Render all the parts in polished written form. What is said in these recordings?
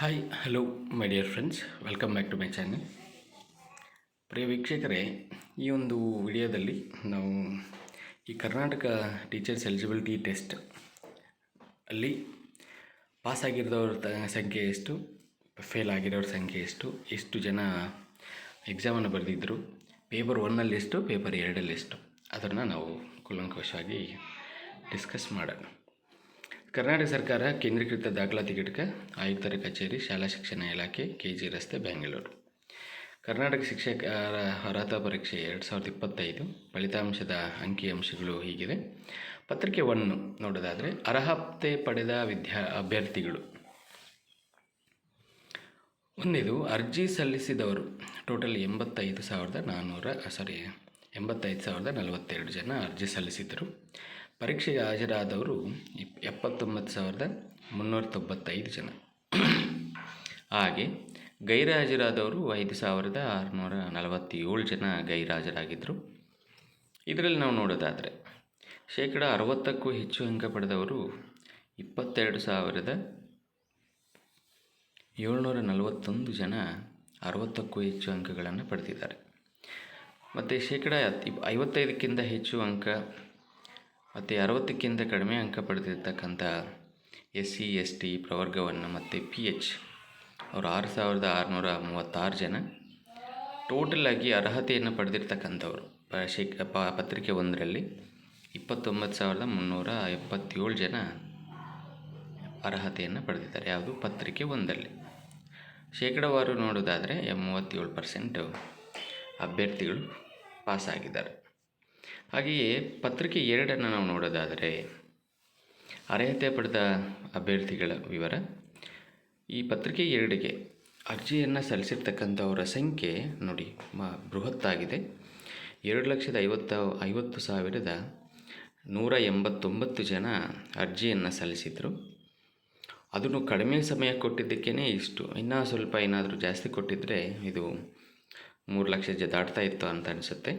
Hi hello my dear friends, welcome back to my channel. ಪ್ರಿಯ ವೀಕ್ಷಕರೇ, ಈ ಒಂದು ವಿಡಿಯೋದಲ್ಲಿ ನಾವು ಈ ಕರ್ನಾಟಕ ಟೀಚರ್ಸ್ ಎಲಿಜಿಬಿಲಿಟಿ ಟೆಸ್ಟ್ ಅಲ್ಲಿ ಪಾಸ್ ಆಗಿರೋರ ಸಂಖ್ಯೆ ಎಷ್ಟು, ಫೇಲ್ ಆಗಿರೋರ ಸಂಖ್ಯೆ ಎಷ್ಟು ಜನ ಎಕ್ಸಾಮನ್ನು ಬರೆದಿದ್ದರು, ಪೇಪರ್ 1 ಎಷ್ಟು, ಪೇಪರ್ 2 ಎಷ್ಟು, ಅದನ್ನು ನಾವು ಕೂಲಂಕಷವಾಗಿ ಡಿಸ್ಕಸ್ ಮಾಡೋಣ. ಕರ್ನಾಟಕ ಸರ್ಕಾರ ಕೇಂದ್ರೀಕೃತ ದಾಖಲಾತಿ ಘಟಕ, ಆಯುಕ್ತರ ಕಚೇರಿ, ಶಾಲಾ ಶಿಕ್ಷಣ ಇಲಾಖೆ, KG ರಸ್ತೆ, ಬೆಂಗಳೂರು. ಕರ್ನಾಟಕ ಶಿಕ್ಷಕರ ಅರ್ಹತಾ ಪರೀಕ್ಷೆ 2025 ಫಲಿತಾಂಶದ ಅಂಕಿಅಂಶಗಳು ಹೀಗಿದೆ. ಪತ್ರಿಕೆ 1 ನೋಡೋದಾದರೆ, ಅರ್ಹತೆ ಪಡೆದ ಅಭ್ಯರ್ಥಿಗಳು. ಒಂದೇದು ಅರ್ಜಿ ಸಲ್ಲಿಸಿದವರು ಟೋಟಲ್ 85,042 ಜನ ಅರ್ಜಿ ಸಲ್ಲಿಸಿದ್ದರು. ಪರೀಕ್ಷೆಗೆ ಹಾಜರಾದವರು 79,395 ಜನ. ಹಾಗೆ ಗೈರುಹಾಜರಾದವರು 5,647 ಜನ ಗೈರುಹಾಜರಾಗಿದ್ದರು. ಇದರಲ್ಲಿ ನಾವು ನೋಡೋದಾದರೆ 60%ಕ್ಕೂ ಹೆಚ್ಚು ಅಂಕ ಪಡೆದವರು 22,741 ಜನ 60ಕ್ಕೂ ಹೆಚ್ಚು ಅಂಕಗಳನ್ನು ಪಡೆದಿದ್ದಾರೆ. ಮತ್ತು 55ಕ್ಕಿಂತ ಹೆಚ್ಚು ಅಂಕ ಮತ್ತು 60ಕ್ಕಿಂತ ಕಡಿಮೆ ಅಂಕ ಪಡೆದಿರ್ತಕ್ಕಂಥ SC ST ಪ್ರವರ್ಗವನ್ನು ಮತ್ತು PH ಅವರು 6,636 ಜನ. ಟೋಟಲಾಗಿ ಅರ್ಹತೆಯನ್ನು ಪಡೆದಿರ್ತಕ್ಕಂಥವ್ರು ಪತ್ರಿಕೆ 1ರಲ್ಲಿ 29,377 ಜನ ಅರ್ಹತೆಯನ್ನು ಪಡೆದಿದ್ದಾರೆ. ಯಾವುದು ಪತ್ರಿಕೆ 1ರಲ್ಲಿ. ಶೇಕಡಾವಾರು ನೋಡೋದಾದರೆ 37% ಅಭ್ಯರ್ಥಿಗಳು ಪಾಸಾಗಿದ್ದಾರೆ. ಹಾಗೆಯೇ ಪತ್ರಿಕೆ 2 ನಾವು ನೋಡೋದಾದರೆ ಅರ್ಹತೆ ಪಡೆದ ಅಭ್ಯರ್ಥಿಗಳ ವಿವರ. ಈ ಪತ್ರಿಕೆ 2ಗೆ ಅರ್ಜಿಯನ್ನು ಸಲ್ಲಿಸಿರ್ತಕ್ಕಂಥವರ ಸಂಖ್ಯೆ ನೋಡಿ ಬೃಹತ್ತಾಗಿದೆ. 2,50,189 ಜನ ಅರ್ಜಿಯನ್ನು ಸಲ್ಲಿಸಿದರು. ಅದನ್ನು ಕಡಿಮೆ ಸಮಯ ಕೊಟ್ಟಿದ್ದಕ್ಕೇ ಇಷ್ಟು. ಇನ್ನೂ ಸ್ವಲ್ಪ ಏನಾದರೂ ಜಾಸ್ತಿ ಕೊಟ್ಟಿದ್ದರೆ ಇದು 3 ಲಕ್ಷ ದಾಟ್ತಾ ಇತ್ತು ಅಂತ ಅನಿಸುತ್ತೆ.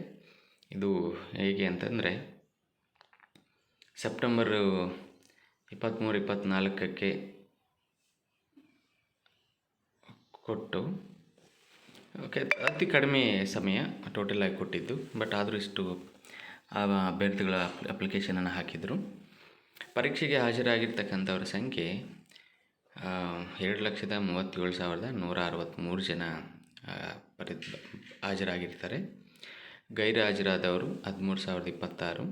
ಇದು ಹೇಗೆ ಅಂತಂದರೆ, ಸೆಪ್ಟೆಂಬರ್ 23-24ಕ್ಕೆ ಕೊಟ್ಟು ಅತಿ ಕಡಿಮೆ ಸಮಯ ಟೋಟಲಾಗಿ ಕೊಟ್ಟಿದ್ದು. ಬಟ್ ಆದರೂ ಇಷ್ಟು ಅಭ್ಯರ್ಥಿಗಳ ಅಪ್ಲಿಕೇಶನನ್ನು ಹಾಕಿದರು. ಪರೀಕ್ಷೆಗೆ ಹಾಜರಾಗಿರ್ತಕ್ಕಂಥವ್ರ ಸಂಖ್ಯೆ 2,37,163 ಜನ ಹಾಜರಾಗಿರ್ತಾರೆ. ಗೈರು ಹಾಜರಾದವರು 13,026.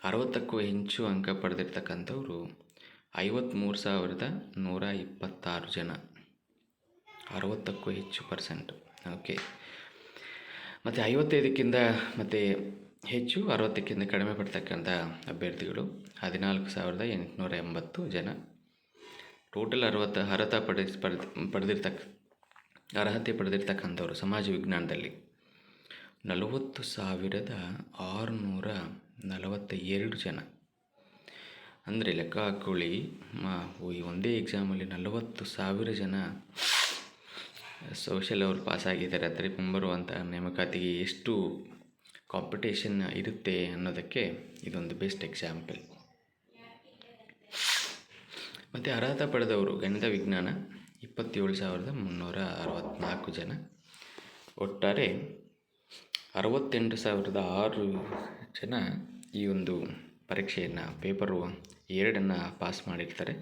60ಕ್ಕೂ ಹೆಚ್ಚು ಅಂಕ ಪಡೆದಿರ್ತಕ್ಕಂಥವ್ರು 53,126 ಜನ. 60ಕ್ಕೂ ಹೆಚ್ಚು ಪರ್ಸೆಂಟ್. ಓಕೆ. ಮತ್ತು 55ಕ್ಕಿಂತ ಮತ್ತು ಹೆಚ್ಚು, 60ಕ್ಕಿಂತ ಕಡಿಮೆ ಪಡ್ತಕ್ಕಂಥ ಅಭ್ಯರ್ಥಿಗಳು 14,880 ಜನ. ಟೋಟಲ್ ಅರ್ಹತೆ ಪಡೆದಿರ್ತಕ್ಕಂಥವ್ರು ಸಮಾಜ ವಿಜ್ಞಾನದಲ್ಲಿ 40,642 ಜನ. ಅಂದರೆ ಲೆಕ್ಕ ಹಾಕ್ಕೊಳ್ಳಿ, ಈ ಒಂದೇ ಎಕ್ಸಾಮಲ್ಲಿ 40,000 ಜನ ಸೋಷಲ್ ಅವರು ಪಾಸಾಗಿದ್ದಾರೆ. ಅಂದರೆ ಮುಂಬರುವಂಥ ನೇಮಕಾತಿಗೆ ಎಷ್ಟು ಕಾಂಪಿಟೇಷನ್ ಇರುತ್ತೆ ಅನ್ನೋದಕ್ಕೆ ಇದೊಂದು ಬೆಸ್ಟ್ ಎಕ್ಸಾಂಪಲ್. ಮತ್ತು ಅರ್ಹತೆ ಪಡೆದವರು ಗಣಿತ ವಿಜ್ಞಾನ 27,364 ಜನ. ಒಟ್ಟಾರೆ 68,006 ಜನ ಈ ಒಂದು ಪರೀಕ್ಷೆಯನ್ನು ಪೇಪರ್ 2 ಪಾಸ್ ಮಾಡಿರ್ತಾರೆ.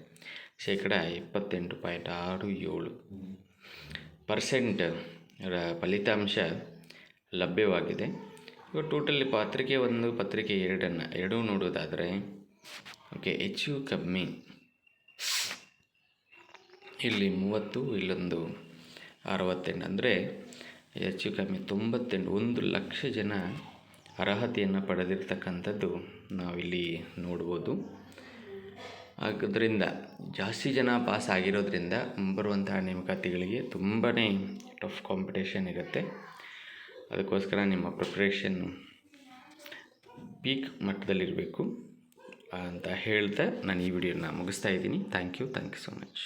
28.67% ಫಲಿತಾಂಶ ಲಭ್ಯವಾಗಿದೆ. ಇವಾಗ ಟೋಟಲಿ ಪತ್ರಿಕೆ 1 ಪತ್ರಿಕೆ 2 ನೋಡೋದಾದರೆ ಓಕೆ, ಹೆಚ್ಚು ಕಮ್ಮಿ ಇಲ್ಲಿ 30, ಇಲ್ಲೊಂದು 68, ಅಂದರೆ ಹೆಚ್ಚು ಕಮ್ಮಿ 98, 1 ಲಕ್ಷ ಜನ ಅರ್ಹತೆಯನ್ನು ಪಡೆದಿರ್ತಕ್ಕಂಥದ್ದು ನಾವಿಲ್ಲಿ ನೋಡ್ಬೋದು. ಆದ್ದರಿಂದ ಜಾಸ್ತಿ ಜನ ಪಾಸ್ ಆಗಿರೋದ್ರಿಂದ ಮುಂಬರುವಂತಹ ನೇಮಕಾತಿಗಳಿಗೆ ತುಂಬಾ ಟಫ್ ಕಾಂಪಿಟೇಷನ್ ಇರುತ್ತೆ. ಅದಕ್ಕೋಸ್ಕರ ನಿಮ್ಮ ಪ್ರಿಪ್ರೇಷನ್ನು ಪೀಕ್ ಮಟ್ಟದಲ್ಲಿರಬೇಕು ಅಂತ ಹೇಳ್ತಾ ನಾನು ಈ ವಿಡಿಯೋನ ಮುಗಿಸ್ತಾ ಇದ್ದೀನಿ. Thank you so much.